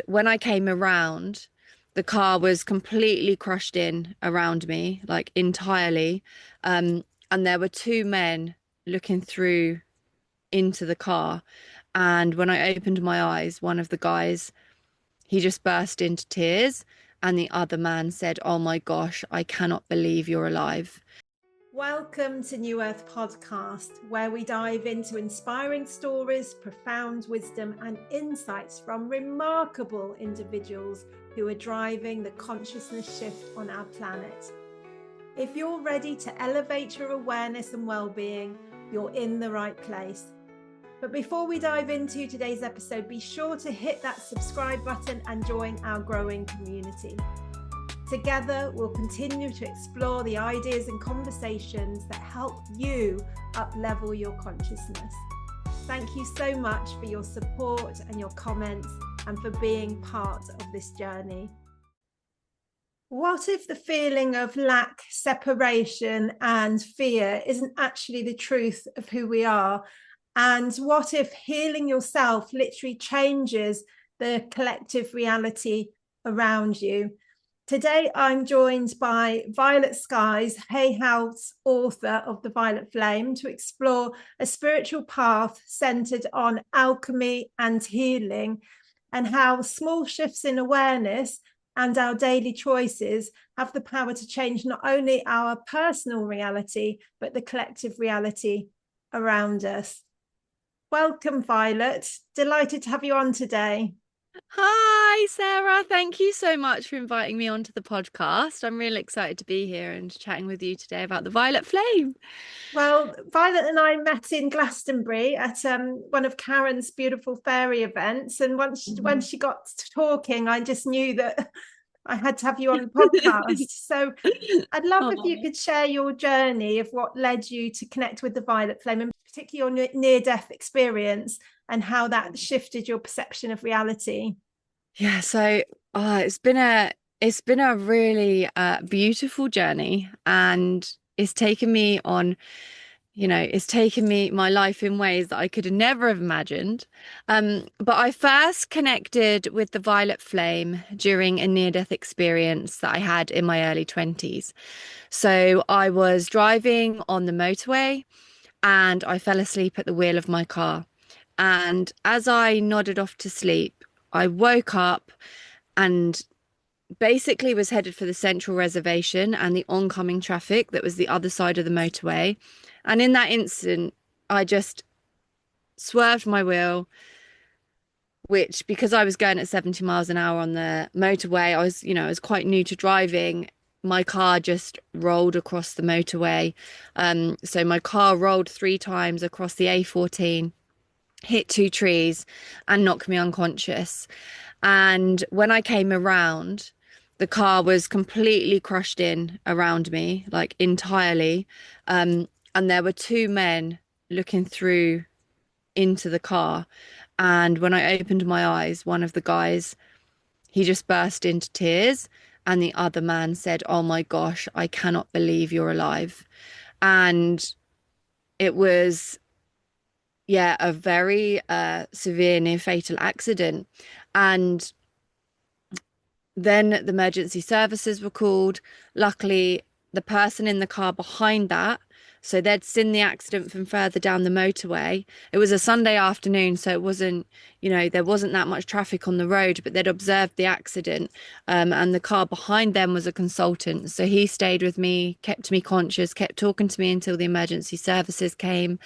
When I came around, the car was completely crushed in around me, like entirely. And there were two men looking through into the car. And when I opened my eyes, one of the guys, he just burst into tears. And the other man said, "Oh my gosh, I cannot believe you're alive." Welcome to New Earth Podcast, where we dive into inspiring stories, profound wisdom, and insights from remarkable individuals who are driving the consciousness shift on our planet. If you're ready to elevate your awareness and well-being, you're in the right place. But before we dive into today's episode, be sure to hit that subscribe button and join our growing community. Together, we'll continue to explore the ideas and conversations that help you up-level your consciousness. Thank you so much for your support and your comments and for being part of this journey. What if the feeling of lack, separation, and fear isn't actually the truth of who we are? And what if healing yourself literally changes the collective reality around you? Today, I'm joined by Violet Skies, Hay House, author of The Violet Flame, to explore a spiritual path centered on alchemy and healing, and how small shifts in awareness and our daily choices have the power to change not only our personal reality, but the collective reality around us. Welcome, Violet. Delighted to have you on today. Hi, Sarah. Thank you so much for inviting me onto the podcast. I'm really excited to be here and chatting with you today about the Violet Flame. Well, Violet and I met in Glastonbury at one of Karen's beautiful fairy events. And when she got to talking, I just knew that I had to have you on the podcast. So I'd love if you Oh. could share your journey of what led you to connect with the Violet Flame, and particularly your near-death experience and how that shifted your perception of reality. Yeah, so it's been a really beautiful journey, and it's taken me on, it's taken me my life in ways that I could never have imagined. But I first connected with the Violet Flame during a near-death experience that I had in my early 20s. So I was driving on the motorway and I fell asleep at the wheel of my car. And as I nodded off to sleep, I woke up and basically was headed for the central reservation and the oncoming traffic that was the other side of the motorway. And in that instant, I just swerved my wheel, which, because I was going at 70 miles an hour on the motorway, I was quite new to driving. My car just rolled across the motorway. So my car rolled three times across the A14, hit two trees, and knocked me unconscious. And when I came around, the car was completely crushed in around me, like entirely. And there were two men looking through into the car. And when I opened my eyes, one of the guys, he just burst into tears. And the other man said, "Oh my gosh, I cannot believe you're alive." And it was, yeah, a very severe near fatal accident. And then the emergency services were called. Luckily, the person in the car behind that, so they'd seen the accident from further down the motorway. It was a Sunday afternoon, so it wasn't, there wasn't that much traffic on the road, but they'd observed the accident. And the car behind them was a consultant. So he stayed with me, kept me conscious, kept talking to me until the emergency services came.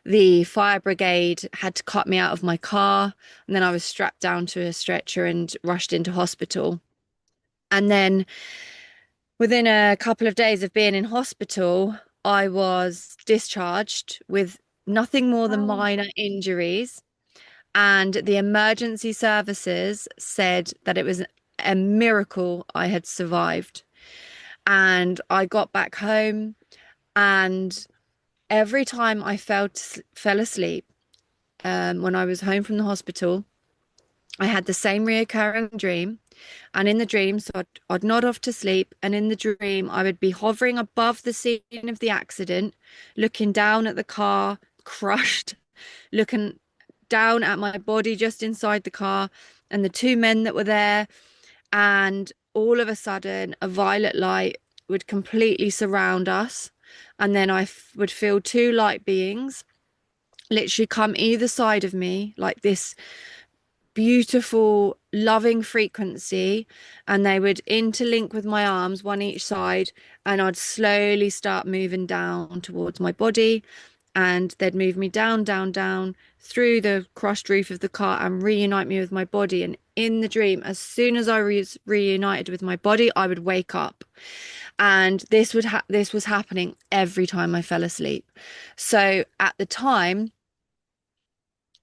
The fire brigade had to cut me out of my car, and then I was strapped down to a stretcher and rushed into hospital. And then within a couple of days of being in hospital, I was discharged with nothing more than Oh, minor injuries. And the emergency services said that it was a miracle I had survived. And I got back home, and every time I fell asleep, when I was home from the hospital, I had the same reoccurring dream. And in the dream, so I'd nod off to sleep. And in the dream, I would be hovering above the scene of the accident, looking down at the car, crushed, looking down at my body just inside the car. and the two men that were there. And all of a sudden, a violet light would completely surround us. And then would feel two light beings literally come either side of me, like this beautiful, loving frequency. And they would interlink with my arms, one each side. And I'd slowly start moving down towards my body. And they'd move me down, down, down through the crushed roof of the car and reunite me with my body. And in the dream, as soon as I was reunited with my body, I would wake up. And this was happening every time I fell asleep. So at the time,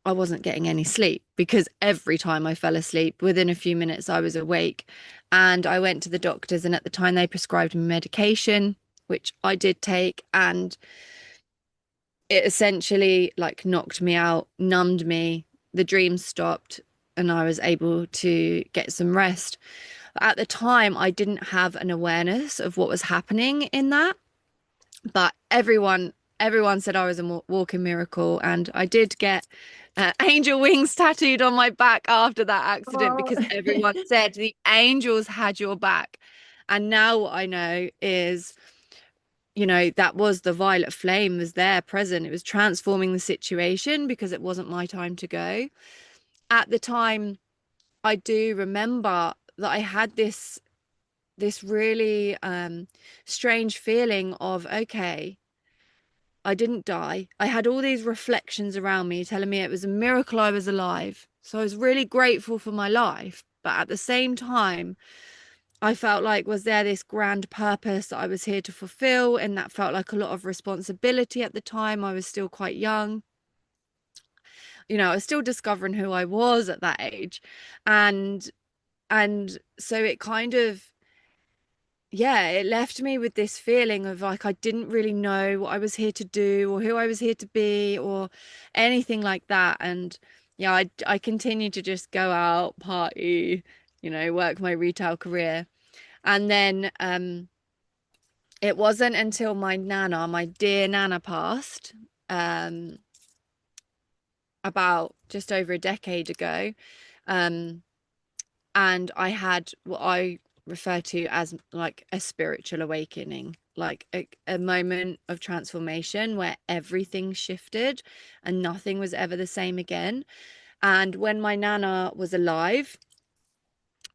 I wasn't getting any sleep because every time I fell asleep, within a few minutes, I was awake. And I went to the doctors, and at the time, they prescribed me medication, which I did take. And it essentially like knocked me out, numbed me. The dreams stopped, and I was able to get some rest. At the time, I didn't have an awareness of what was happening in that, but everyone said I was a walking miracle, and I did get angel wings tattooed on my back after that accident Oh. because everyone said the angels had your back. And now what I know is, that was the violet flame was there present. It was transforming the situation because it wasn't my time to go. At the time, I do remember that I had this really strange feeling of, okay, I didn't die. I had all these reflections around me telling me it was a miracle I was alive. So I was really grateful for my life. But at the same time, I felt like, was there this grand purpose that I was here to fulfill? And that felt like a lot of responsibility at the time. I was still quite young. I was still discovering who I was at that age. And so it kind of, yeah, it left me with this feeling of like I didn't really know what I was here to do or who I was here to be or anything like that. And yeah, I continued to just go out, party, work my retail career. And then it wasn't until my dear Nana passed, um, about just over a decade ago. Um, and I had what I refer to as like a spiritual awakening, like a moment of transformation where everything shifted and nothing was ever the same again. And when my Nana was alive,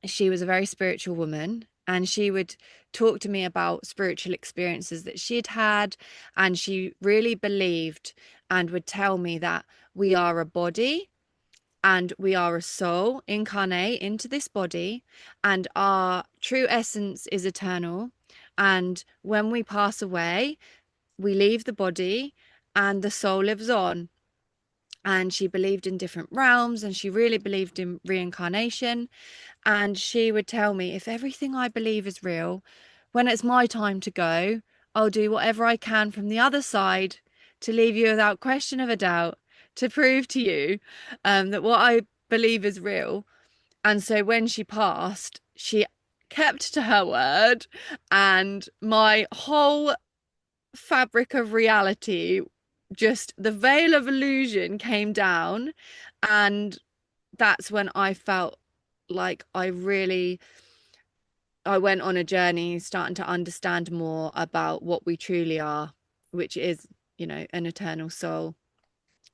she was a very spiritual woman, and she would talk to me about spiritual experiences that she'd had. And she really believed and would tell me that we are a body and we are a soul incarnate into this body, and our true essence is eternal. And when we pass away, we leave the body and the soul lives on. And she believed in different realms, and she really believed in reincarnation. And she would tell me, if everything I believe is real, when it's my time to go, I'll do whatever I can from the other side to leave you without question of a doubt, to prove to you that what I believe is real. And so when she passed, she kept to her word, and my whole fabric of reality, just the veil of illusion came down. And that's when I felt like I went on a journey starting to understand more about what we truly are, which is, an eternal soul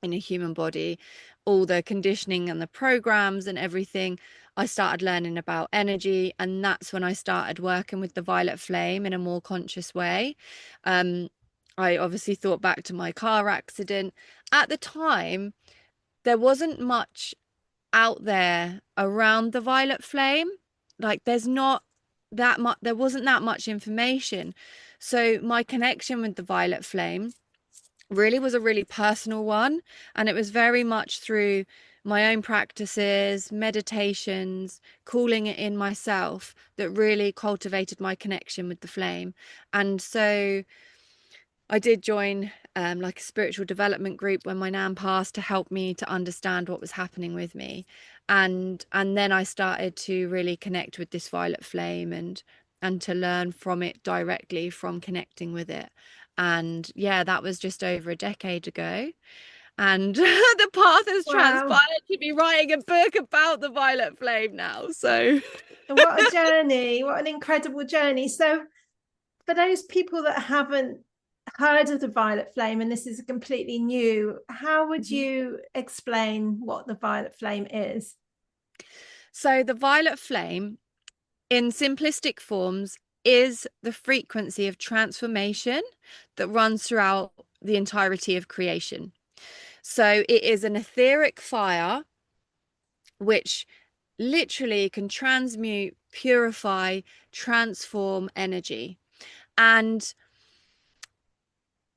in a human body. All the conditioning and the programs and everything, I started learning about energy. And that's when I started working with the violet flame in a more conscious way. Um, I obviously thought back to my car accident. At the time, there wasn't much out there around the violet flame. Like there's not that much, there wasn't that much information. So my connection with the violet flame really was a really personal one. And it was very much through my own practices, meditations, calling it in myself that really cultivated my connection with the flame. And so I did join like a spiritual development group when my nan passed to help me to understand what was happening with me. And then I started to really connect with this violet flame and to learn from it directly from connecting with it. And yeah, that was just over a decade ago. And the path has Wow. transpired to be writing a book about the violet flame now. So, What a journey. What an incredible journey. So, for those people that haven't heard of the violet flame and this is completely new, how would Mhm. you explain what the violet flame is? So the violet flame, in simplistic forms, is the frequency of transformation that runs throughout the entirety of creation. So it is an etheric fire which literally can transmute, purify, transform energy. And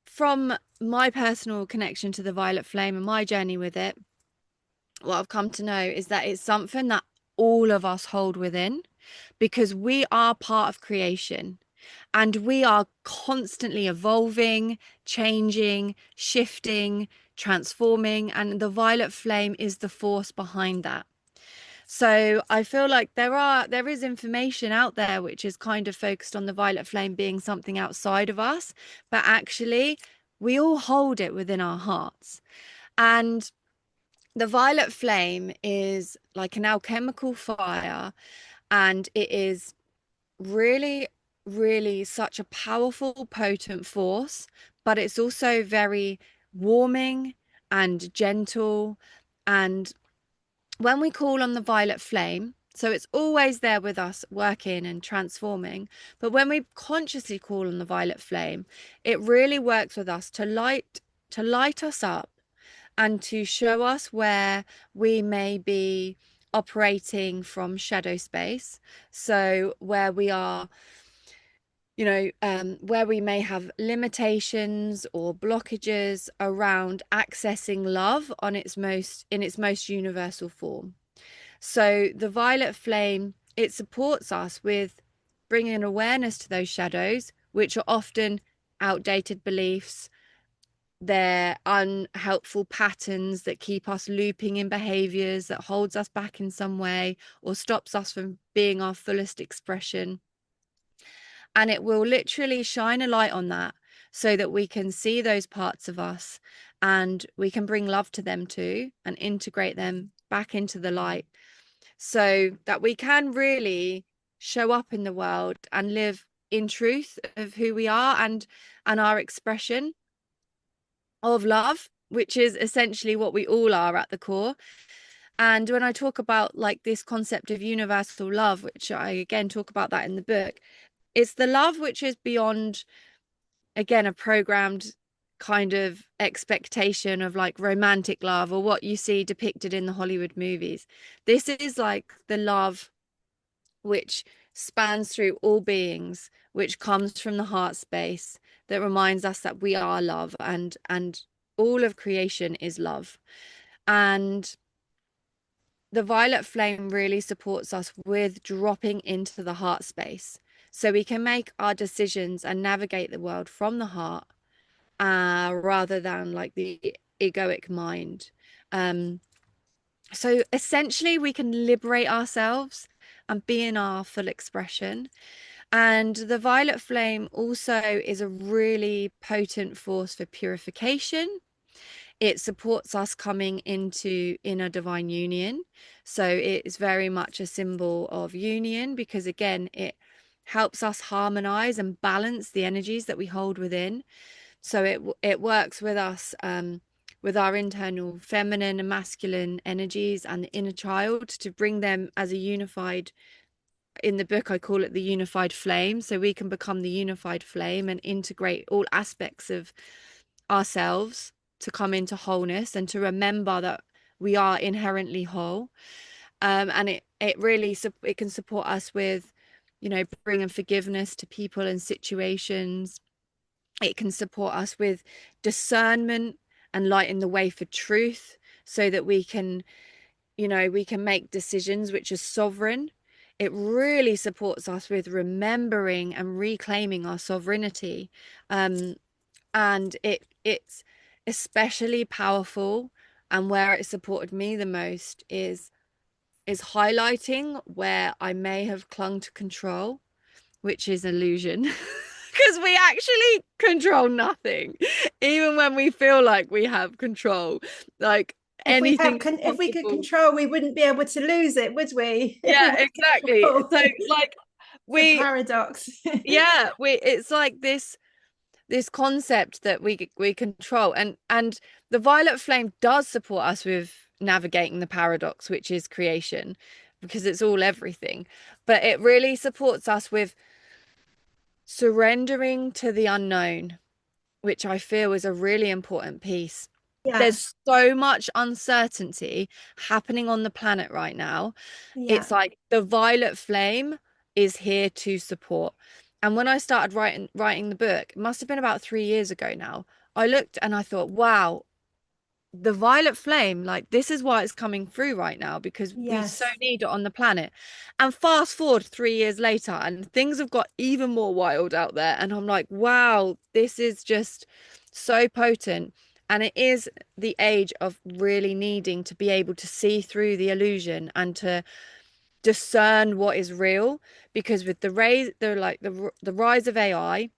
from my personal connection to the violet flame and my journey with it, what I've come to know is that it's something that all of us hold within because we are part of creation and we are constantly evolving, changing, shifting, transforming, and the violet flame is the force behind that. So I feel like there is information out there which is kind of focused on the violet flame being something outside of us, but actually we all hold it within our hearts. And the violet flame is like an alchemical fire, and it is really, really such a powerful, potent force, but it's also very warming and gentle. And when we call on the violet flame, so it's always there with us working and transforming, but when we consciously call on the violet flame, it really works with us to light us up and to show us where we may be operating from shadow space. So where we are, where we may have limitations or blockages around accessing love in its most universal form. So the violet flame, it supports us with bringing awareness to those shadows, which are often outdated beliefs, they're unhelpful patterns that keep us looping in behaviors that holds us back in some way or stops us from being our fullest expression. And it will literally shine a light on that so that we can see those parts of us and we can bring love to them too and integrate them back into the light so that we can really show up in the world and live in truth of who we are and our expression of love, which is essentially what we all are at the core. And when I talk about like this concept of universal love, which I again talk about that in the book, it's the love which is beyond, again, a programmed kind of expectation of like romantic love or what you see depicted in the Hollywood movies. This is like the love which spans through all beings, which comes from the heart space, that reminds us that we are love and all of creation is love. And the violet flame really supports us with dropping into the heart space so we can make our decisions and navigate the world from the heart, rather than like the egoic mind. Um, so essentially, we can liberate ourselves and be in our full expression. And the violet flame also is a really potent force for purification. It supports us coming into inner divine union. So it is very much a symbol of union because, again, it helps us harmonize and balance the energies that we hold within. So it works with us, with our internal feminine and masculine energies and the inner child to bring them as a unified. In the book, I call it the unified flame. So we can become the unified flame and integrate all aspects of ourselves to come into wholeness and to remember that we are inherently whole. And it really it can support us with, bringing forgiveness to people and situations. It can support us with discernment and lighting the way for truth so that we can make decisions which are sovereign. It really supports us with remembering and reclaiming our sovereignty. And it's especially powerful, and where it supported me the most is highlighting where I may have clung to control, which is illusion. Because we actually control nothing. even when we feel like we have control, like anything is If we could possible. control, we wouldn't be able to lose it, would we? If we Yeah, had exactly. control. So like It's a we paradox. yeah, we it's like this concept that we control, and the violet flame does support us with navigating the paradox, which is creation, because it's all everything, but it really supports us with surrendering to the unknown, which I feel is a really important piece. Yes. There's so much uncertainty happening on the planet right now. Yeah. It's like the violet flame is here to support. And when I started writing the book, it must have been about 3 years ago now. I looked and I thought, wow, the violet flame, like this is why it's coming through right now because we so Yes. need it on the planet. And fast forward 3 years later, and things have got even more wild out there. And I'm like, wow, this is just so potent. And it is the age of really needing to be able to see through the illusion and to discern what is real. Because with the rise of AI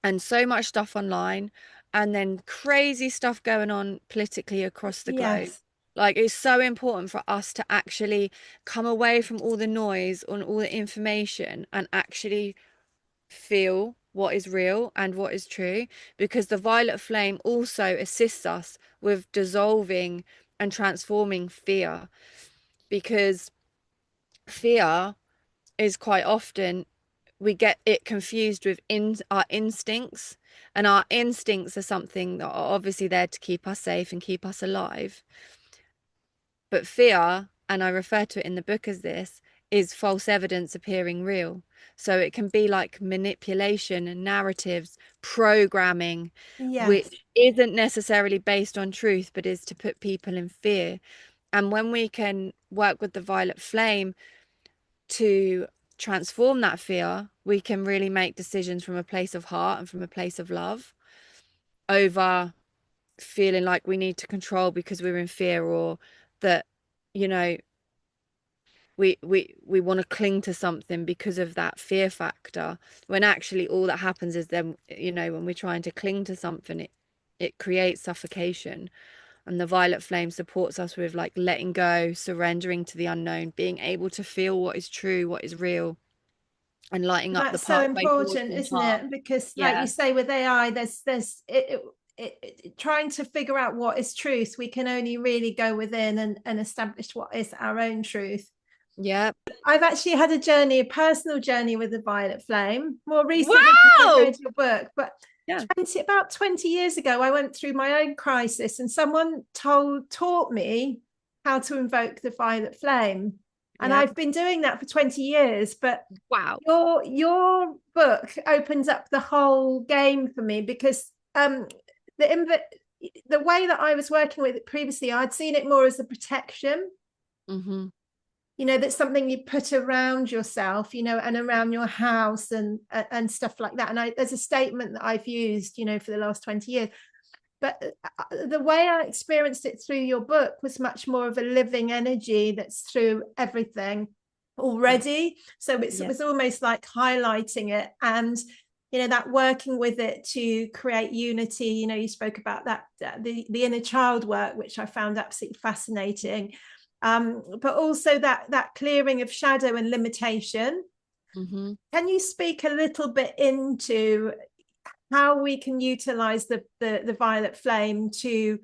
and so much stuff online, and then crazy stuff going on politically across the globe. Yes. Like, it's so important for us to actually come away from all the noise and all the information and actually feel what is real and what is true, because the violet flame also assists us with dissolving and transforming fear, because fear is quite often we get it confused with our instincts, and our instincts are something that are obviously there to keep us safe and keep us alive. But fear, and I refer to it in the book as this, is false evidence appearing real. So it can be like manipulation and narratives, programming, Yes. which isn't necessarily based on truth, but is to put people in fear. And when we can work with the violet flame to transform that fear, we can really make decisions from a place of heart and from a place of love over feeling like we need to control because we're in fear, or that, you know, we want to cling to something because of that fear factor, when actually all that happens is then, when we're trying to cling to something, it creates suffocation. And the violet flame supports us with like letting go, surrendering to the unknown, being able to feel what is true, what is real, and lighting up the That's so pathway towards important, your isn't heart. it? Because, like you Yeah. say, with AI, trying to figure out what is truth. We can only really go within and establish what is our own truth. Yeah. I've actually had a personal journey with the violet flame, more recently because I've Wow. read your book. But Yeah. about 20 years ago, I went through my own crisis, and someone taught me how to invoke the violet flame. And Yeah. I've been doing that for 20 years. But Wow. your book opens up the whole game for me, because the the way that I was working with it previously, I'd seen it more as a protection. Mm-hmm. That's something you put around yourself, and around your house and stuff like that. And there's a statement that I've used, for the last 20 years. But the way I experienced it through your book was much more of a living energy that's through everything already. So it Yeah. was almost like highlighting it, and that working with it to create unity. You spoke about that, the inner child work, which I found absolutely fascinating. But also that clearing of shadow and limitation. Mm-hmm. Can you speak a little bit into how we can utilize the violet flame to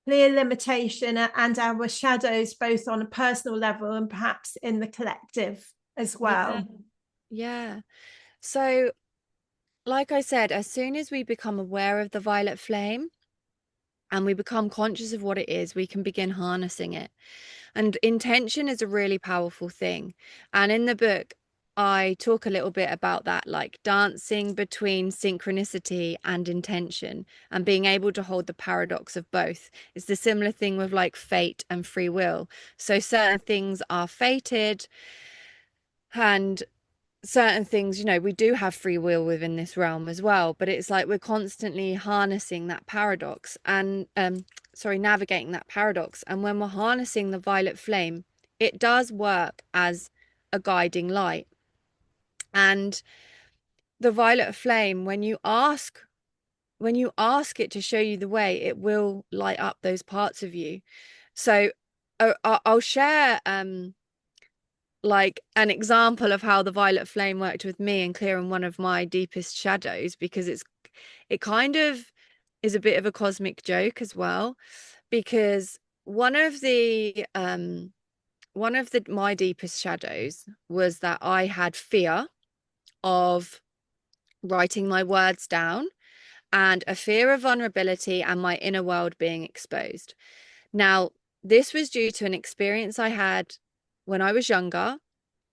clear limitation and our shadows, both on a personal level and perhaps in the collective as Yeah. well? Yeah. So, like I said, as soon as we become aware of the violet flame and we become conscious of what it is, we can begin harnessing it. And intention is a really powerful thing. And in the book, I talk a little bit about that, like dancing between synchronicity and intention and being able to hold the paradox of both. It's the similar thing with like fate and free will. So certain things are fated, and certain things, we do have free will within this realm as well, but it's like we're constantly harnessing that paradox and navigating that paradox. And when we're harnessing the violet flame, it does work as a guiding light. And the violet flame, when you ask when you ask it to show you the way, it will light up those parts of you. So I'll share like an example of how the violet flame worked with me and clearing one of my deepest shadows, because it kind of is a bit of a cosmic joke as well, because one of the my deepest shadows was that I had fear of writing my words down, and a fear of vulnerability and my inner world being exposed. Now, this was due to an experience I had when I was younger,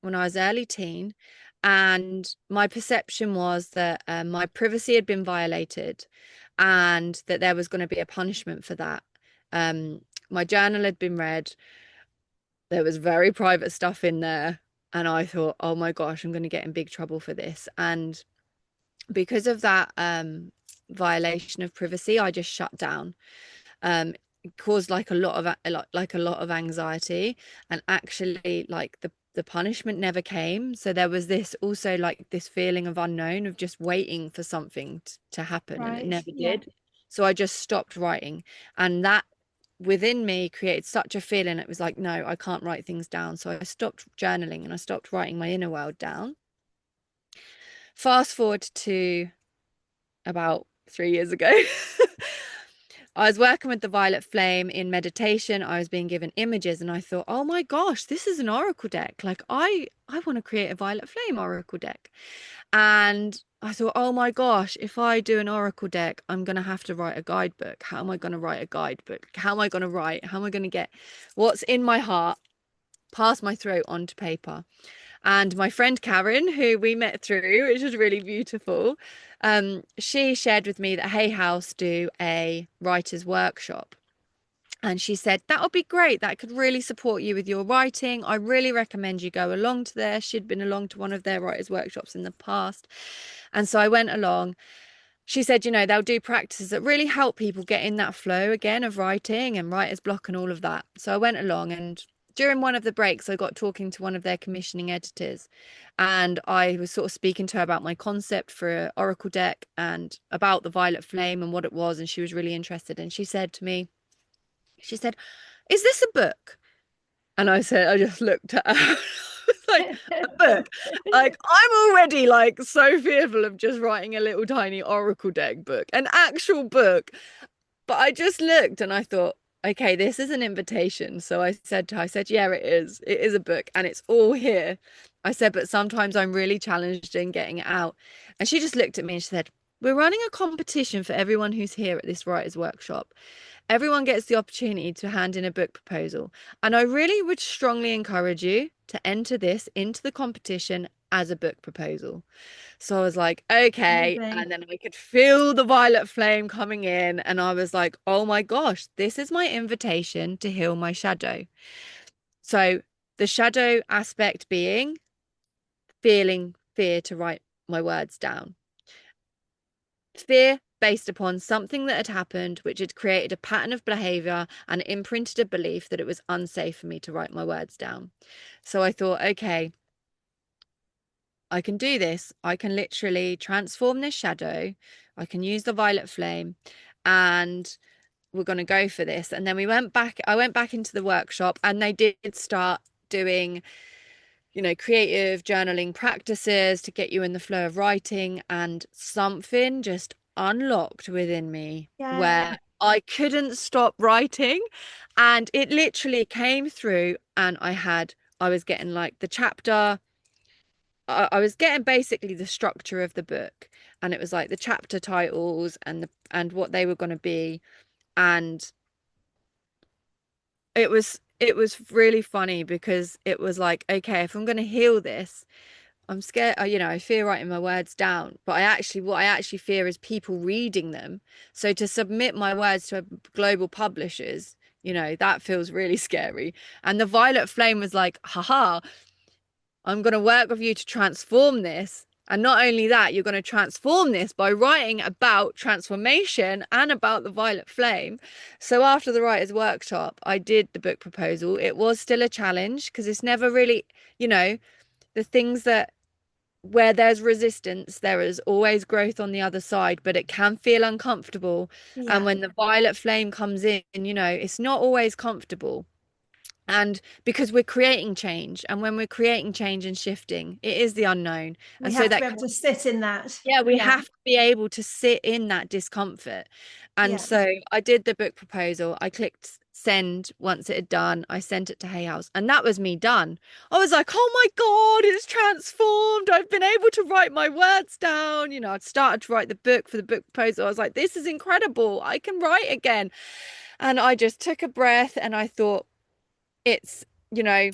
when I was early teen, and my perception was that my privacy had been violated and that there was going to be a punishment for that. My journal had been read. There was very private stuff in there. And I thought, oh my gosh, I'm going to get in big trouble for this. And because of that violation of privacy, I just shut down. It caused like a lot of anxiety, and actually like the punishment never came. So there was this also like this feeling of unknown, of just waiting for something to happen, and it Right. never Yeah. did. So I just stopped writing, and that within me created such a feeling. It was like, no, I can't write things down. So I stopped journaling and I stopped writing my inner world down. Fast forward to about 3 years ago. I was working with the violet flame in meditation. I was being given images and I thought, oh my gosh, this is an oracle deck. Like I want to create a violet flame oracle deck. And I thought, oh my gosh, if I do an oracle deck, I'm going to have to write a guidebook. How am I going to write a guidebook? How am I going to write? How am I going to get what's in my heart past my throat onto paper? And my friend Karen, who we met through, which was really beautiful, she shared with me that Hay House do a writer's workshop. And she said, that would be great. That could really support you with your writing. I really recommend you go along to there. She'd been along to one of their writers' workshops in the past. And so I went along. She said, they'll do practices that really help people get in that flow again of writing and writer's block and all of that. So I went along, and during one of the breaks, I got talking to one of their commissioning editors, and I was sort of speaking to her about my concept for an Oracle deck and about the Violet Flame and what it was. And she was really interested. And she said to me, she said, is this a book? And I said, I just looked at her. I was like, a book. Like, I'm already like so fearful of just writing a little tiny Oracle deck book, an actual book. But I just looked and I thought, okay, this is an invitation. So I said, yeah, it is. It is a book and it's all here. I said, but sometimes I'm really challenged in getting it out. And she just looked at me and she said, we're running a competition for everyone who's here at this writers' workshop. Everyone gets the opportunity to hand in a book proposal. And I really would strongly encourage you to enter this into the competition as a book proposal. So I was like, okay. Amazing. And then I could feel the violet flame coming in. And I was like, oh my gosh, this is my invitation to heal my shadow. So the shadow aspect being feeling fear to write my words down. Fear based upon something that had happened, which had created a pattern of behavior and imprinted a belief that it was unsafe for me to write my words down. So I thought, okay, I can do this. I can literally transform this shadow. I can use the violet flame, and we're going to go for this. And then I went back into the workshop, and they did start doing, creative journaling practices to get you in the flow of writing. And something just unlocked within me Yeah. where I couldn't stop writing. And it literally came through, and I was getting like the chapter. I was getting basically the structure of the book, and it was like the chapter titles and what they were going to be. And it was really funny because it was like, okay, if I'm going to heal this, I'm scared, I fear writing my words down, but what I actually fear is people reading them. So to submit my words to global publishers, that feels really scary. And the Violet Flame was like, haha, I'm going to work with you to transform this. And not only that, you're going to transform this by writing about transformation and about the violet flame. So after the writer's workshop, I did the book proposal. It was still a challenge because it's never really, the things that where there's resistance, there is always growth on the other side, but it can feel uncomfortable. And Yeah, when the violet flame comes in, it's not always comfortable. And because we're creating change, and when we're creating change and shifting, it is the unknown. we And so have to that, be able to sit in that. yeah, we Yeah, have to be able to sit in that discomfort. And yeah. so I did the book proposal. I clicked send once it had done. I sent it to Hay House, and that was me done. I was like, oh my God, it's transformed. I've been able to write my words down. I'd started to write the book for the book proposal. I was like, this is incredible. I can write again. And I just took a breath and I thought, it's, you know,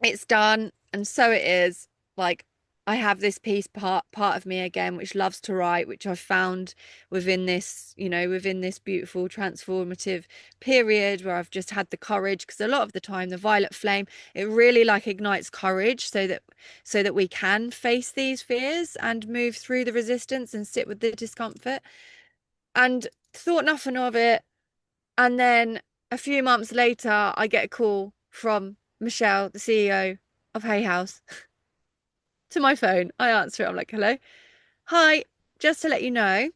it's done, and so it is. Like, I have this piece part of me again which loves to write, which I've found within this beautiful transformative period where I've just had the courage, because a lot of the time the violet flame, it really like ignites courage so that we can face these fears and move through the resistance and sit with the discomfort. And thought nothing of it, and then a few months later, I get a call from Michelle, the CEO of Hay House, to my phone. I answer it. I'm like, hello. Hi, just to let you know,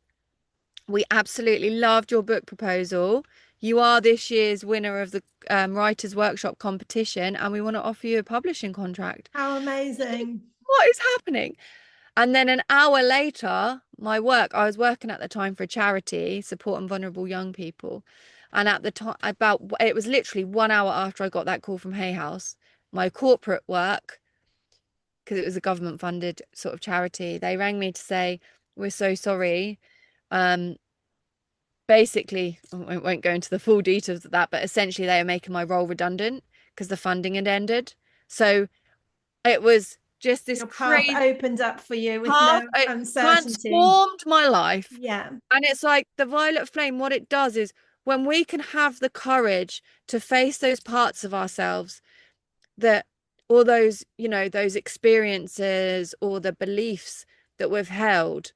we absolutely loved your book proposal. You are this year's winner of the Writers' Workshop competition, and we want to offer you a publishing contract. How amazing. What is happening? And then an hour later, I was working at the time for a charity supporting vulnerable young people. And at the time, it was literally 1 hour after I got that call from Hay House, my corporate work, because it was a government funded sort of charity, they rang me to say, we're so sorry. Um, Basically, I won't go into the full details of that, but essentially they are making my role redundant because the funding had ended. So it was just this Your path crazy opened up for you with path. no It uncertainty. transformed my life. Yeah, And it's like the violet flame, what it does is when we can have the courage to face those parts of ourselves that, or those experiences or the beliefs that we've held,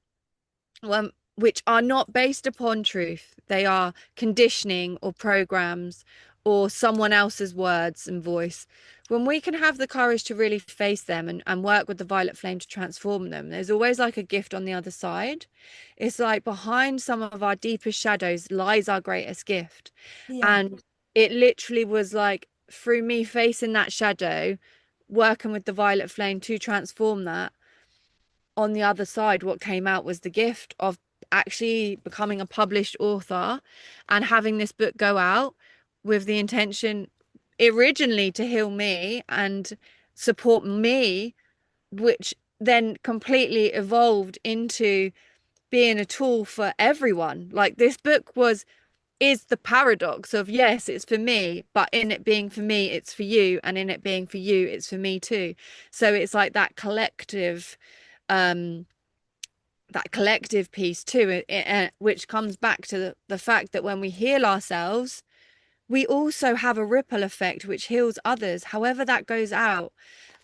which are not based upon truth. They are conditioning or programs or someone else's words and voice. When we can have the courage to really face them and work with the violet flame to transform them, there's always like a gift on the other side. It's like behind some of our deepest shadows lies our greatest gift. yeah. And it literally was like through me facing that shadow, working with the violet flame to transform that, on the other side, what came out was the gift of actually becoming a published author and having this book go out with the intention originally to heal me and support me, which then completely evolved into being a tool for everyone. Like, this book is the paradox of, yes, it's for me, but in it being for me, it's for you, and in it being for you, it's for me too. So it's like um that collective piece too, which comes back to the fact that when we heal ourselves, we also have a ripple effect which heals others, however that goes out.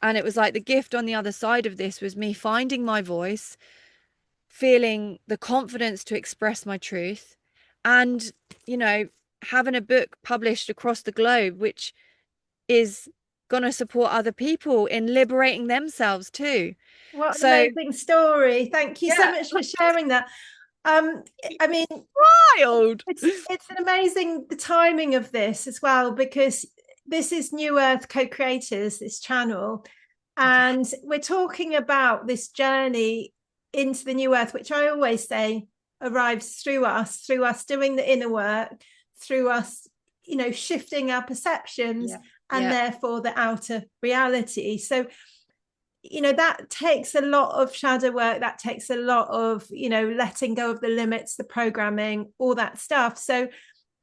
And it was like the gift on the other side of this was me finding my voice, feeling the confidence to express my truth, and, having a book published across the globe, which is going to support other people in liberating themselves too. What an So, amazing story. Thank you so yeah, much for sharing that. Um, I mean, wild. it's an amazing the timing of this as well, because this is New Earth Co-Creators, this channel, Yeah. and we're talking about this journey into the new earth, which I always say arrives through us doing the inner work, through us, shifting our perceptions Yeah. and Yeah. therefore the outer reality. So that takes a lot of shadow work, that takes a lot of letting go of the limits, the programming, all that stuff. So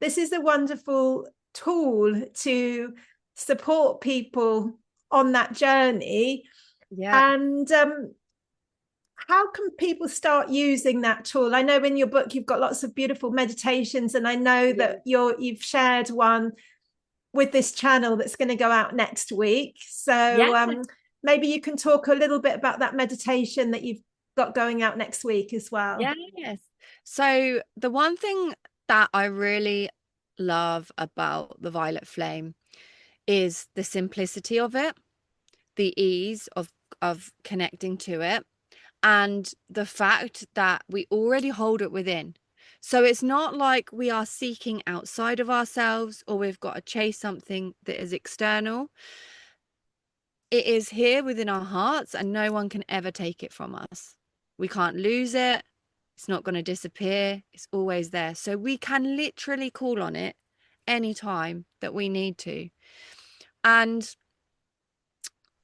this is a wonderful tool to support people on that journey. Yeah. And how can people start using that tool? I know in your book you've got lots of beautiful meditations, and I know Yeah. that you've shared one with this channel that's going to go out next week. Yeah. So maybe you can talk a little bit about that meditation that you've got going out next week as well. Yes. So the one thing that I really love about the Violet Flame is the simplicity of it, the ease of connecting to it, and the fact that we already hold it within. So it's not like we are seeking outside of ourselves or we've got to chase something that is external. It is here within our hearts, and no one can ever take it from us. We can't lose it. It's not going to disappear. It's always there. So we can literally call on it anytime that we need to. And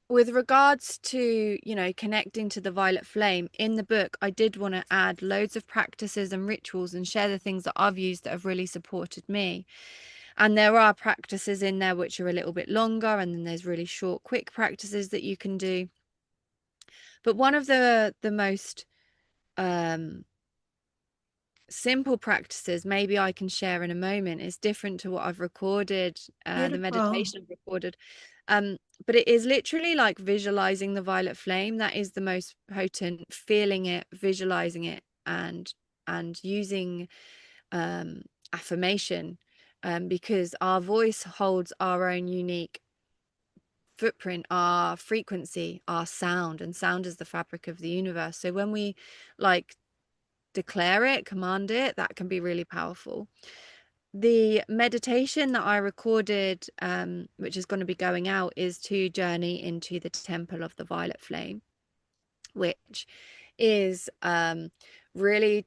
with regards to, connecting to the violet flame, in the book, I did want to add loads of practices and rituals and share the things that I've used that have really supported me. And there are practices in there which are a little bit longer, and then there's really short, quick practices that you can do. But one of the most um, simple practices, maybe I can share in a moment, is different to what I've recorded, the Beautiful. meditation I've recorded. Um, but it is literally like visualizing the violet flame. That is the most potent, feeling it, visualizing it, and using affirmation, because our voice holds our own unique footprint, our frequency, our sound, and sound is the fabric of the universe. So when we like declare it, command it, that can be really powerful. The meditation that I recorded, which is going to be going out, is to journey into the temple of the violet flame, which is really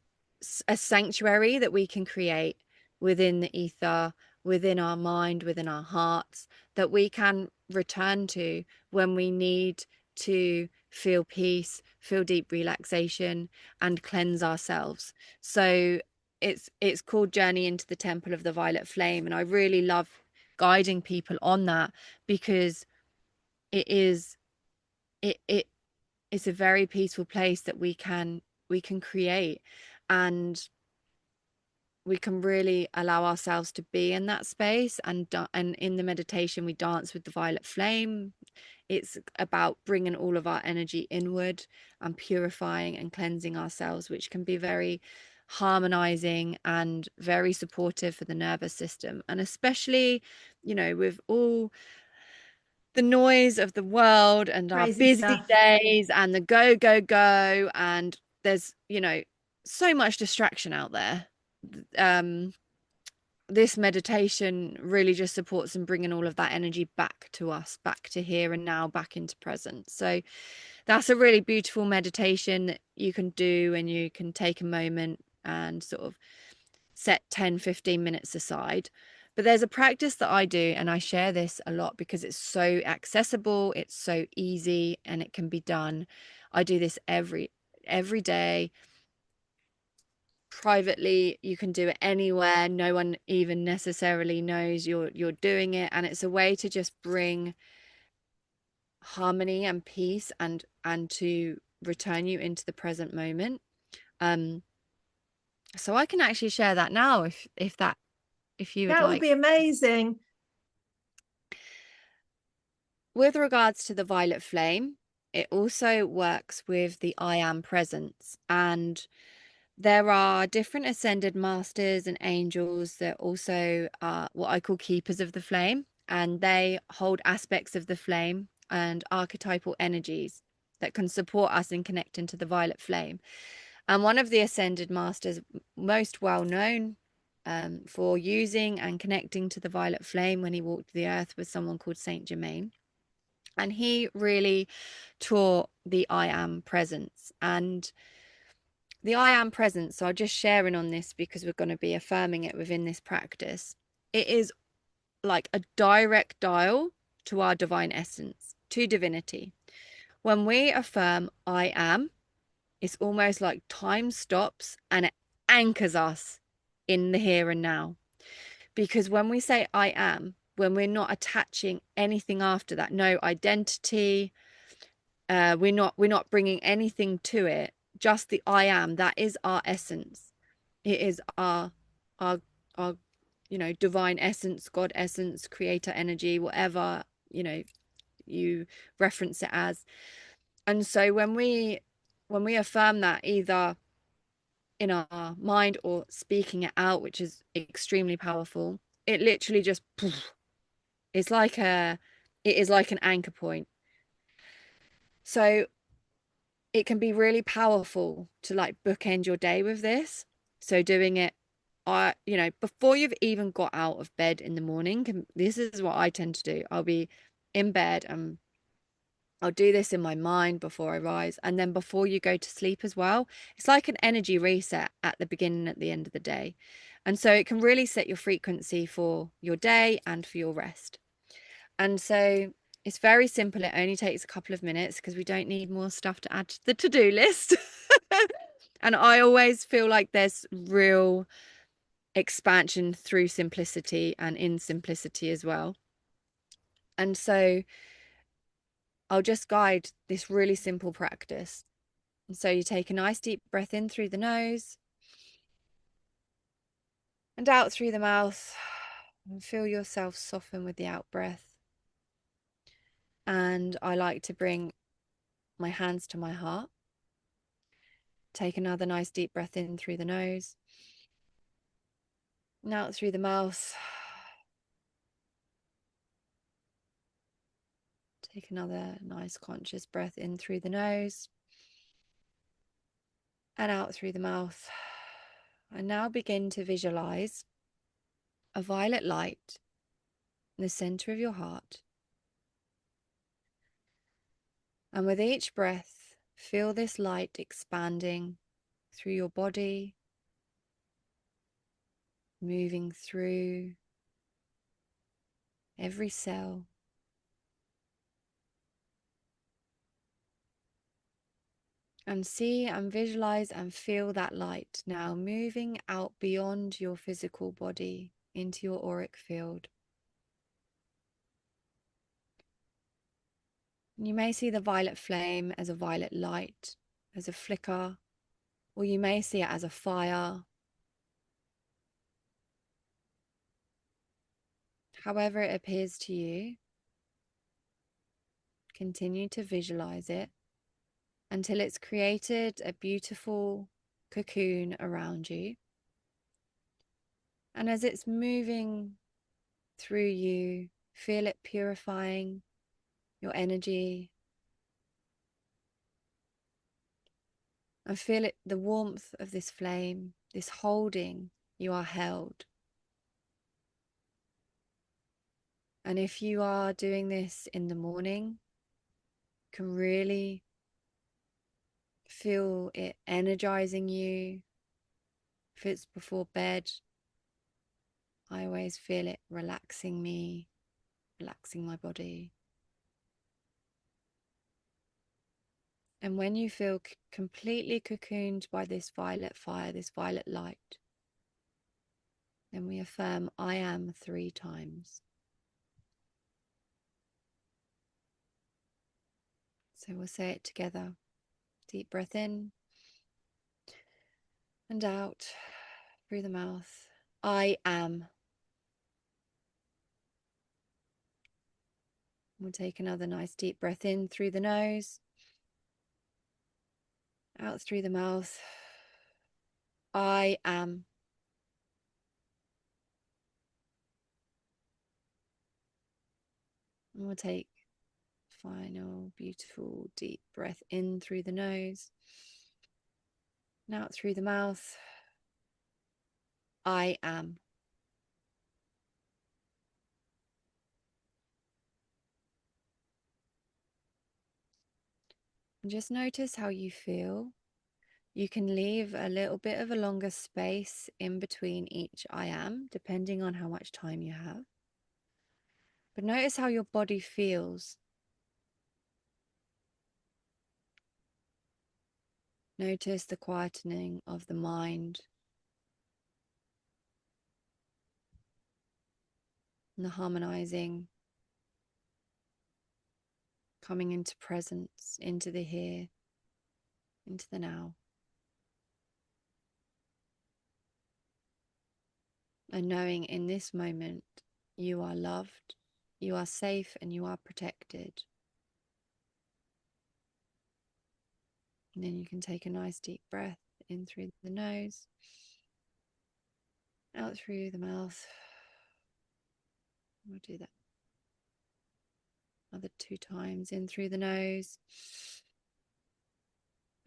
a sanctuary that we can create within the ether, within our mind, within our hearts, that we can return to when we need to feel peace, feel deep relaxation, and cleanse ourselves. So it's called Journey into the Temple of the Violet Flame, and I really love guiding people on that because it is it it's a very peaceful place that we can create, and we can really allow ourselves to be in that space. And in the meditation we dance with the violet flame. It's about bringing all of our energy inward and purifying and cleansing ourselves, which can be very harmonizing and very supportive for the nervous system. And especially, with all the noise of the world and our Crazy busy stuff. days and the go, go, go. And there's, so much distraction out there. Um, this meditation really just supports in bringing all of that energy back to us, back to here and now, back into present. So that's a really beautiful meditation that you can do, and you can take a moment and sort of set 10-15 minutes aside. But there's a practice that I do, and I share this a lot because it's so accessible, it's so easy, and it can be done. I do this every day privately. You can do it anywhere. No one even necessarily knows you're doing it, and it's a way to just bring harmony and peace and to return you into the present moment. Um so I can actually share that now if you would That would like. be amazing. With regards to the violet flame, it also works with the I am presence. And there are different ascended masters and angels that also are what I call keepers of the flame. And they hold aspects of the flame and archetypal energies that can support us in connecting to the violet flame. And one of the ascended masters, most well known for using and connecting to the violet flame when he walked the earth, was someone called Saint Germain. And he really taught the I am presence. And the I am presence, so I'm just sharing on this because we're going to be affirming it within this practice. It is like a direct dial to our divine essence, to divinity. When we affirm I am, it's almost like time stops and it anchors us in the here and now. Because when we say I am, when we're not attaching anything after that, no identity, we're not bringing anything to it, just the I am, that is our essence. It is our our divine essence, God essence, creator energy, whatever you reference it as. And so when we affirm that, either in our mind or speaking it out, which is extremely powerful, it literally just it's like a it is like an anchor point. So it can be really powerful to like bookend your day with this. So doing it, before you've even got out of bed in the morning, this is what I tend to do. I'll be in bed and I'll do this in my mind before I rise. And then before you go to sleep as well, it's like an energy reset at the beginning and at the end of the day. And so it can really set your frequency for your day and for your rest. And so it's very simple. It only takes a couple of minutes because we don't need more stuff to add to the to-do list. And I always feel like there's real expansion through simplicity and in simplicity as well. And so I'll just guide this really simple practice. And so you take a nice deep breath in through the nose and out through the mouth, and feel yourself soften with the out breath. And I like to bring my hands to my heart. Take another nice deep breath in through the nose and out through the mouth. Take another nice conscious breath in through the nose and out through the mouth. And now begin to visualize a violet light in the center of your heart. And with each breath, feel this light expanding through your body, moving through every cell. And see and visualize and feel that light now moving out beyond your physical body into your auric field. You may see the violet flame as a violet light, as a flicker, or you may see it as a fire. However it appears to you, continue to visualize it until it's created a beautiful cocoon around you. And as it's moving through you, feel it purifying your energy. And feel it, the warmth of this flame, this holding, you are held. And if you are doing this in the morning, you can really feel it energizing you. If it's before bed, I always feel it relaxing me, relaxing my body. And when you feel completely cocooned by this violet fire, this violet light, then we affirm, I am 3 times. So we'll say it together. Deep breath in and out through the mouth. I am. We'll take another nice deep breath in through the nose, out through the mouth. I am. And we'll take final beautiful deep breath in through the nose and out through the mouth. I am. And just notice how you feel. You can leave a little bit of a longer space in between each I am, depending on how much time you have. But notice how your body feels. Notice the quietening of the mind and the harmonizing, coming into presence, into the here, into the now. And knowing in this moment you are loved, you are safe, and you are protected. And then you can take a nice deep breath in through the nose, out through the mouth. We'll do that. Other two times. In through the nose,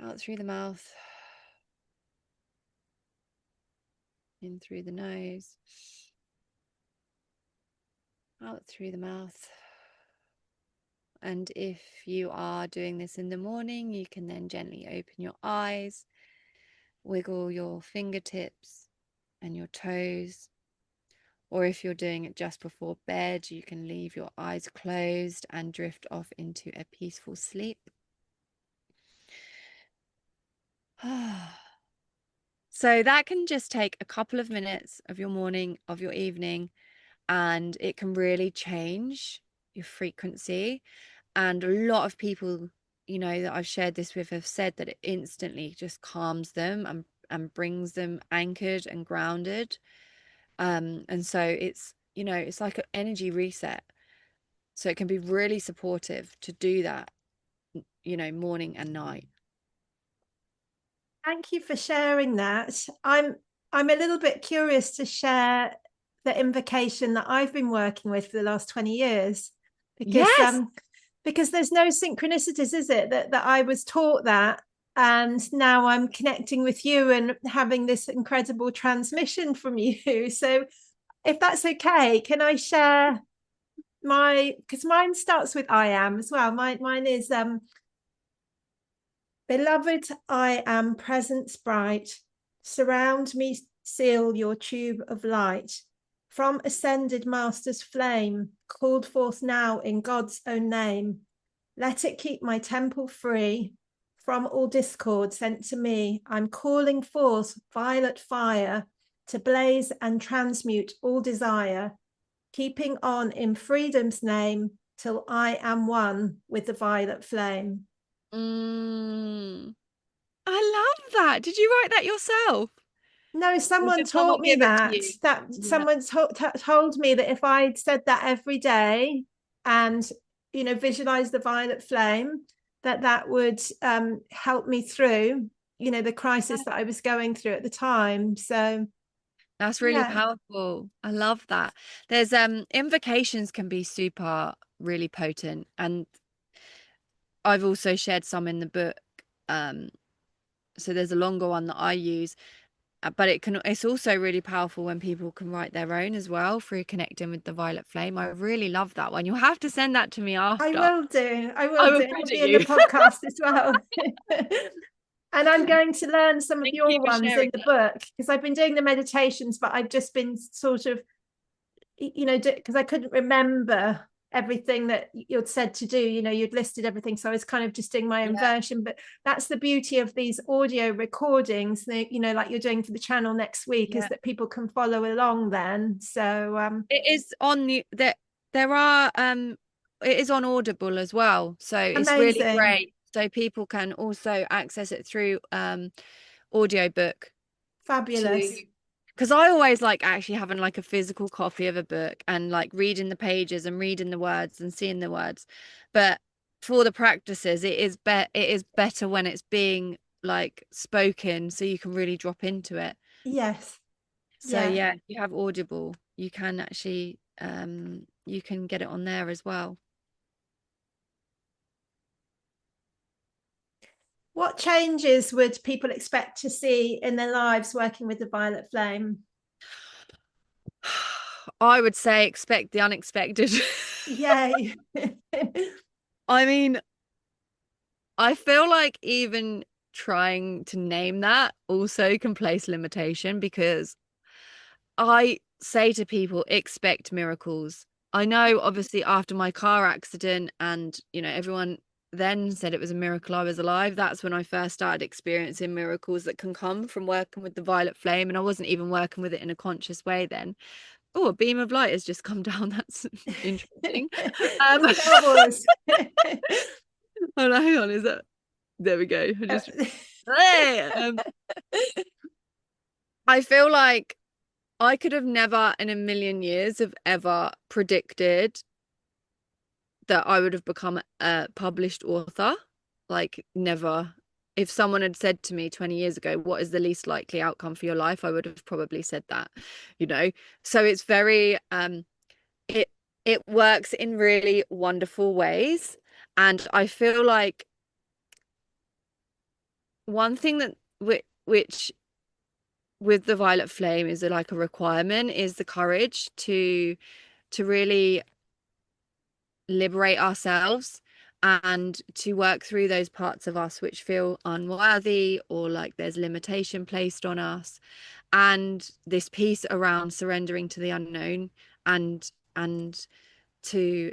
out through the mouth, in through the nose, out through the mouth. And if you are doing this in the morning, you can then gently open your eyes, wiggle your fingertips and your toes. Or if you're doing it just before bed, you can leave your eyes closed and drift off into a peaceful sleep. So that can just take a couple of minutes of your morning, of your evening, and it can really change your frequency. And a lot of people, that I've shared this with have said that it instantly just calms them and brings them anchored and grounded. And so it's like an energy reset. So it can be really supportive to do that, morning and night. Thank you for sharing that. I'm a little bit curious to share the invocation that I've been working with for the last 20 years Yes. because there's no synchronicities, is it? That I was taught that, and now I'm connecting with you and having this incredible transmission from you. So if that's okay, can I share because mine starts with I am as well. Mine is beloved, I am presence bright. Surround me, seal your tube of light. From ascended master's flame, called forth now in God's own name. Let it keep my temple free from all discord sent to me. I'm calling forth violet fire to blaze and transmute all desire, keeping on in freedom's name till I am one with the violet flame. Mm, I love that. Did you write that yourself? No, Or someone did taught someone me give it to that. you? That Yeah. someone told me that if I said that every day and visualize the violet flame, that would help me through the crisis that I was going through at the time. So That's really yeah, powerful. I love that. There's invocations can be super really potent, and I've also shared some in the book. Um so there's a longer one that I use, but it's also really powerful when people can write their own as well through connecting with the violet flame. I really love that one. You'll have to send that to me I after. will do. I I will will do. It will credit be in the you. podcast as well. And I'm going to learn some of Thank you your for ones in sharing the that. book because I've been doing the meditations, but I've just been sort of because I couldn't remember everything that you'd said to do. You'd listed everything, so I was kind of just doing my own Yeah, version. But that's the beauty of these audio recordings that like you're doing for the channel next week, is yeah. that people can follow along then. So It is on the there are it is on Audible as well. So it's really amazing, great. So people can also access it through audiobook to fabulous. because I always like actually having like a physical copy of a book and like reading the pages and reading the words and seeing the words. But for the practices, it is better when it's being like spoken so you can really drop into it. Yes, So yeah. yeah, if you have Audible, you can actually you can get it on there as well. What changes would people expect to see in their lives working with the violet flame? I would say expect the unexpected. Yay. I mean, I feel like even trying to name that also can place limitation because I say to people, expect miracles. I know, obviously, after my car accident, and everyone then said it was a miracle I was alive. That's when I first started experiencing miracles that can come from working with the violet flame. And I wasn't even working with it in a conscious way then. Oh, a beam of light has just come down. That's interesting. The Star Wars. Oh, no, hang on. Is that there we go. Hey, I feel like I could have never in a million years have ever predicted that I would have become a published author. Like, never. If someone had said to me 20 years ago, what is the least likely outcome for your life? I would have probably said that, you know? So it's very, it, it works in really wonderful ways. And I feel like one thing that which with the violet flame is like a requirement is the courage to really liberate ourselves and to work through those parts of us which feel unworthy or like there's limitation placed on us, and this piece around surrendering to the unknown, and to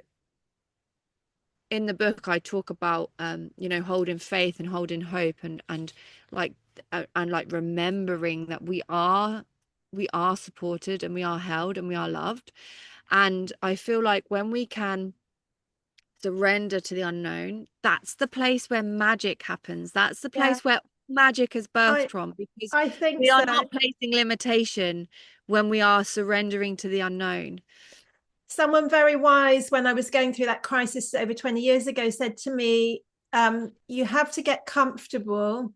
in the book I talk about holding faith and holding hope, and like and like remembering that we are supported and we are held and we are loved. And I feel like when we can surrender to the unknown, that's the place where magic happens. That's the Yeah, place where magic is birthed I from, because I think we are so. not placing limitation when we are surrendering to the unknown. Someone very wise, when I was going through that crisis over 20 years ago, said to me, you have to get comfortable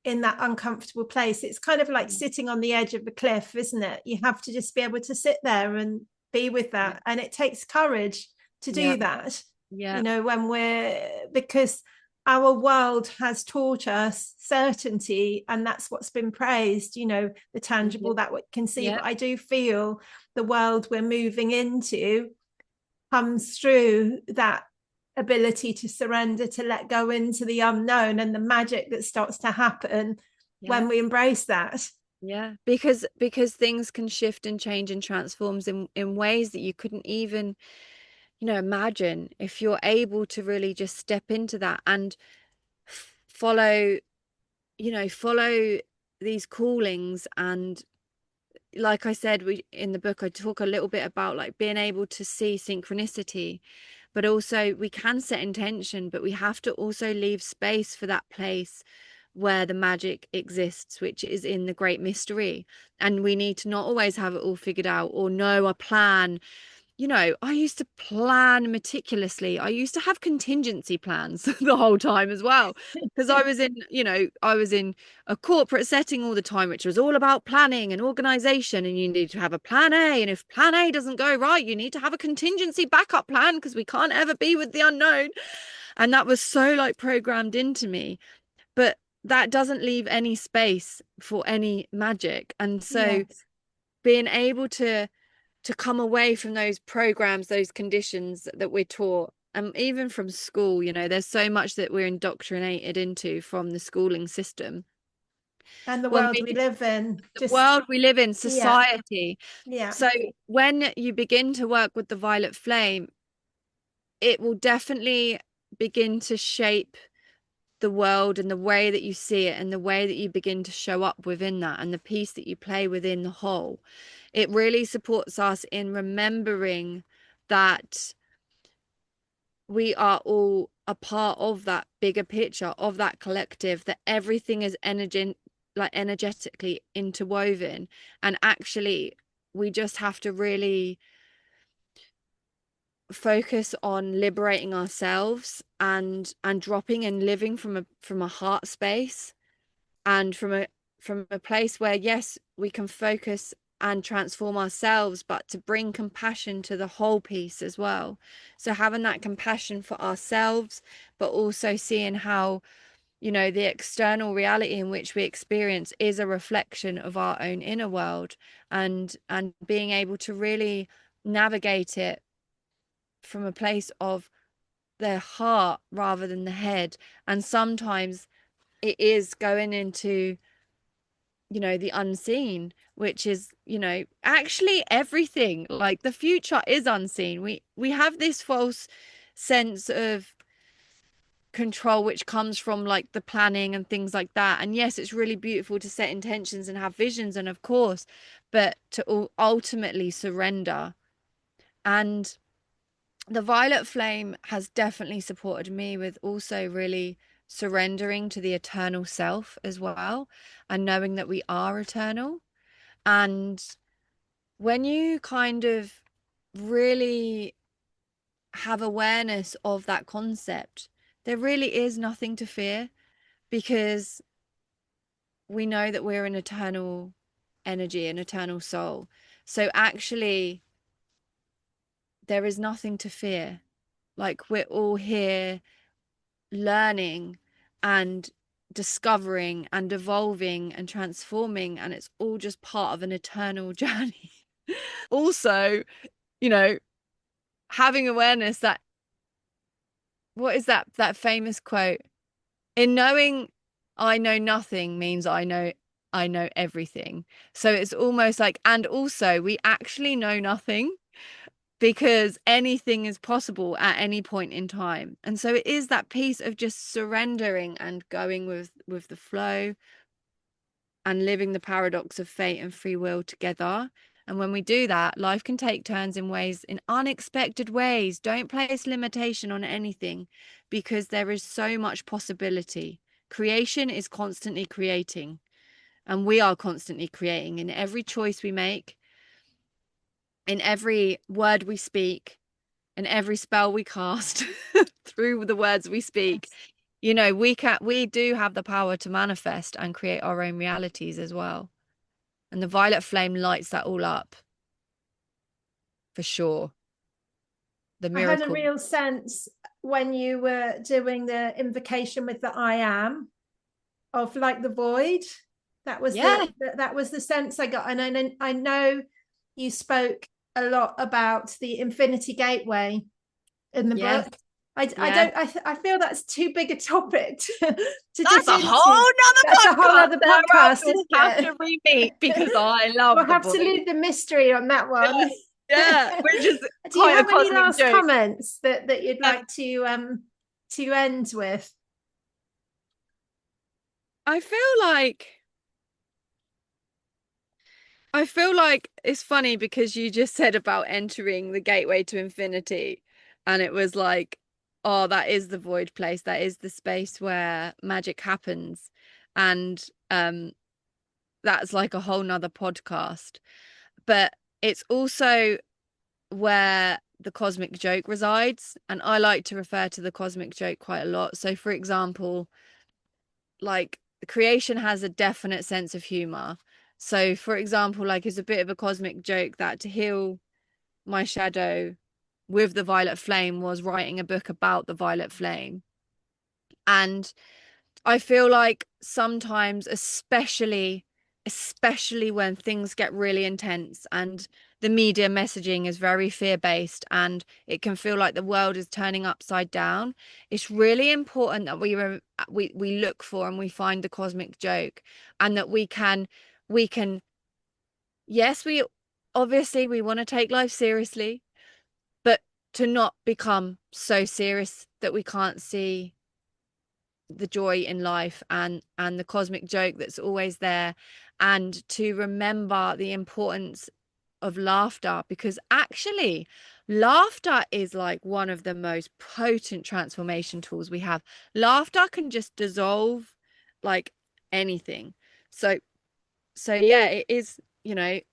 in that uncomfortable place. It's kind of like sitting on the edge of a cliff, isn't it? You have to just be able to sit there and be with Yeah. that. And it takes courage to Yeah. do that, Yeah. when because our world has taught us certainty, and that's what's been praised, the Yeah. tangible that we can see. Yeah. But I do feel the world we're moving into comes through that ability to surrender, to let go into the unknown, and the magic that starts to happen Yeah. when we embrace that. Yeah, because things can shift and change and transforms in ways that you couldn't even, imagine, if you're able to really just step into that and follow, follow these callings. And like I said, we in the book I talk a little bit about like being able to see synchronicity, but also we can set intention, but we have to also leave space for that place where the magic exists, which is in the great mystery. And we need to not always have it all figured out or know a plan. I used to plan meticulously. I used to have contingency plans the whole time as well. Because I was in a corporate setting all the time, which was all about planning and organization. And you need to have a plan A. And if plan A doesn't go right, you need to have a contingency backup plan because we can't ever be with the unknown. And that was so like programmed into me. But that doesn't leave any space for any magic. And so Yes. being able to come away from those programs, those conditions that we're taught, and even from school, there's so much that we're indoctrinated into from the schooling system. And the When world we, we live in, the just, world we live in, yeah, society. yeah. So when you begin to work with the violet flame, it will definitely begin to shape the world and the way that you see it and the way that you begin to show up within that and the piece that you play within the whole. It really supports us in remembering that we are all a part of that bigger picture, of that collective, that everything is energetically interwoven. And actually we just have to really focus on liberating ourselves and dropping and living from a heart space, and from a place where, yes, we can focus and transform ourselves, but to bring compassion to the whole piece as well. So having that compassion for ourselves, but also seeing how, the external reality in which we experience is a reflection of our own inner world, and being able to really navigate it from a place of their heart rather than the head. And sometimes it is going into the unseen, which is actually everything. Like the future is unseen. We have this false sense of control which comes from like the planning and things like that. And yes, it's really beautiful to set intentions and have visions, and of course, but to ultimately surrender. And the violet flame has definitely supported me with also really surrendering to the eternal self as well, and knowing that we are eternal. And when you kind of really have awareness of that concept, there really is nothing to fear, because we know that we're an eternal energy, an eternal soul. So actually, there is nothing to fear. Like, we're all here learning and discovering and evolving and transforming, and it's all just part of an eternal journey. Also, you know, having awareness that, what is that famous quote? In knowing I know nothing means I know everything. So it's almost like, and also we actually know nothing, because anything is possible at any point in time. And so it is that piece of just surrendering and going with the flow and living the paradox of fate and free will together. And when we do that, life can take turns in ways, in unexpected ways. Don't place limitation on anything, because there is so much possibility. Creation is constantly creating, and we are constantly creating in every choice we make, in every word we speak, in every spell we cast through the words we speak. Yes. You know, we do have the power to manifest and create our own realities as well. And the violet flame lights that all up, for sure. The I had a miracle. real sense when you were doing the invocation with the I am, of like the void. That was Yeah. that was the sense I got. And I know you spoke a lot about the infinity gateway in the Yes. book. Yes. I feel that's too big a topic to That's dip a into. whole That's a nother whole podcast, other Sarah. podcast, We'll isn't have to it? re-meet, because I We'll love the have to voice. leave the mystery on that Yeah. one. Yeah. Which is Do you quite a have any cosmic last joke. comments that you'd Um, like to end with? I feel like I feel like it's funny, because you just said about entering the gateway to infinity, and it was like, oh, that is the void place. That is the space where magic happens. And that's like a whole nother podcast. But it's also where the cosmic joke resides. And I like to refer to the cosmic joke quite a lot. So, for example, like, creation has a definite sense of humor. So, for example, like, it's a bit of a cosmic joke that to heal my shadow with the violet flame was writing a book about the violet flame. And I feel like sometimes, especially when things get really intense and the media messaging is very fear-based and it can feel like the world is turning upside down, it's really important that we look for and we find the cosmic joke, and that we can yes, we obviously we want to take life seriously, but to not become so serious that we can't see the joy in life and the cosmic joke that's always there, and to remember the importance of laughter, because actually laughter is like one of the most potent transformation tools we have. Laughter can just dissolve like anything. So yeah, it is, it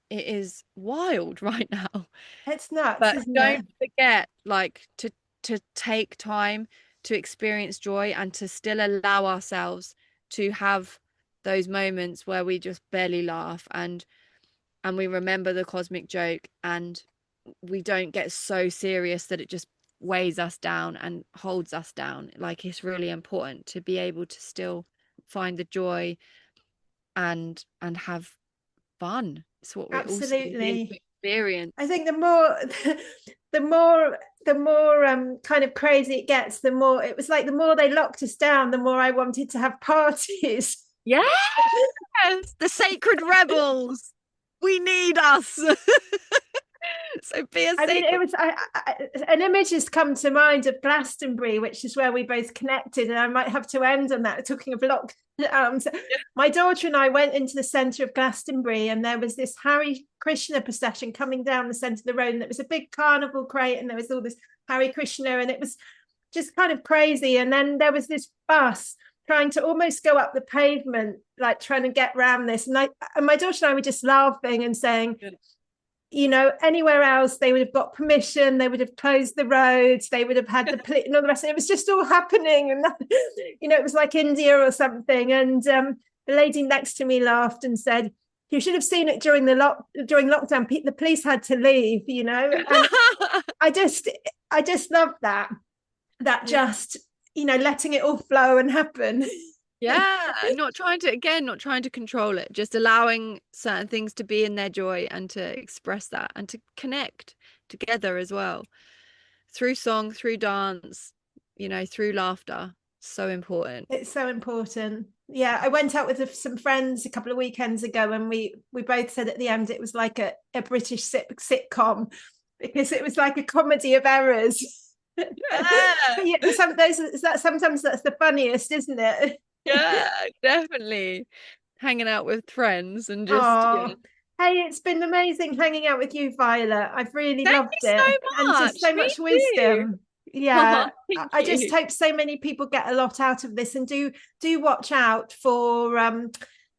is wild right now. It's nuts, But isn't it? don't forget, like, to take time to experience joy and to still allow ourselves to have those moments where we just barely laugh, and we remember the cosmic joke, and we don't get so serious that it just weighs us down and holds us down. Like, it's really important to be able to still find the joy and have fun. It's what we're also here to Absolutely. I experience. think the more the more kind of crazy it gets, the more it was like the more they locked us down, the more I wanted to have parties. Yes, the sacred rebels. We need us. So be a I mean, it sacred. was an image has come to mind of Glastonbury, which is where we both connected, and I might have to end on that. Talking of lockdowns, my daughter and I went into the centre of Glastonbury, and there was this Hare Krishna procession coming down the centre of the road, and it was a big carnival crate, and there was all this Hare Krishna, and it was just kind of crazy. And then there was this bus trying to almost go up the pavement, like trying to get around this, and my daughter and I were just laughing and saying, you know, anywhere else they would have got permission, they would have closed the roads, they would have had the police and all the rest. It was just all happening, and you know, it was like India or something. And the lady next to me laughed and said, "You should have seen it during lockdown. The police had to leave, you know." And I just I just love that Yeah. just, letting it all flow and happen. Yeah, not trying to, again, not trying to control it, just allowing certain things to be in their joy and to express that and to connect together as well through song, through dance, through laughter. So important. It's so important. Yeah, I went out with some friends a couple of weekends ago, and we both said at the end it was like a British sitcom because it was like a comedy of errors. Yeah, But yeah, sometimes that's the funniest, isn't it? yeah, definitely. Hanging out with friends and just, yeah. Oh, hey, it's been amazing hanging out with you, Violet. I've really Thank loved you it, so and just much. so Me much too. wisdom. Yeah, Oh, thank I just you. hope so many people get a lot out of this, and do watch out for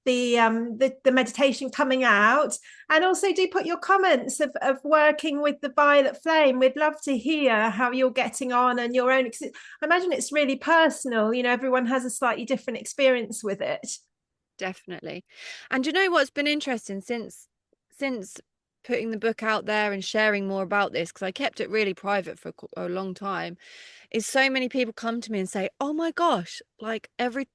the meditation coming out, and also do put your comments of working with the violet flame. We'd love to hear how you're getting on and your own. I imagine it's really personal. Everyone has a slightly different experience with it. Definitely. And you know what's been interesting since putting the book out there and sharing more about this, because I kept it really private for a long time, is so many people come to me and say, "Oh my gosh, like every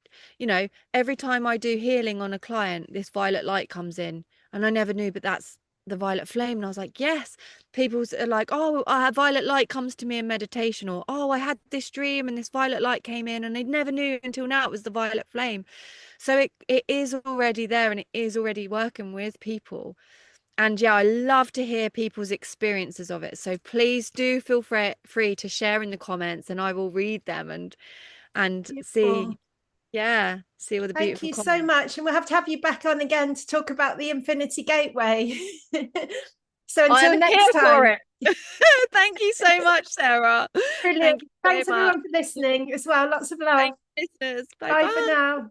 time I do healing on a client, this violet light comes in." And I never knew, but that's the violet flame. And I was like, yes. People are like, "Oh, a violet light comes to me in meditation," or, "Oh, I had this dream and this violet light came in," and I never knew until now it was the violet flame. So it is already there and it is already working with people. And yeah, I love to hear people's experiences of it. So please do feel free to share in the comments and I will read them and Beautiful. see, yeah, see all the Thank beautiful you so comments. much. And we'll have to have you back on again to talk about the Infinity Gateway. So I am until here next for time, it. Thank you so much, Sarah. brilliant. Thank you so Thanks much. everyone for listening as well. Lots of love. Thank you, listeners. Bye Bye for bye. now.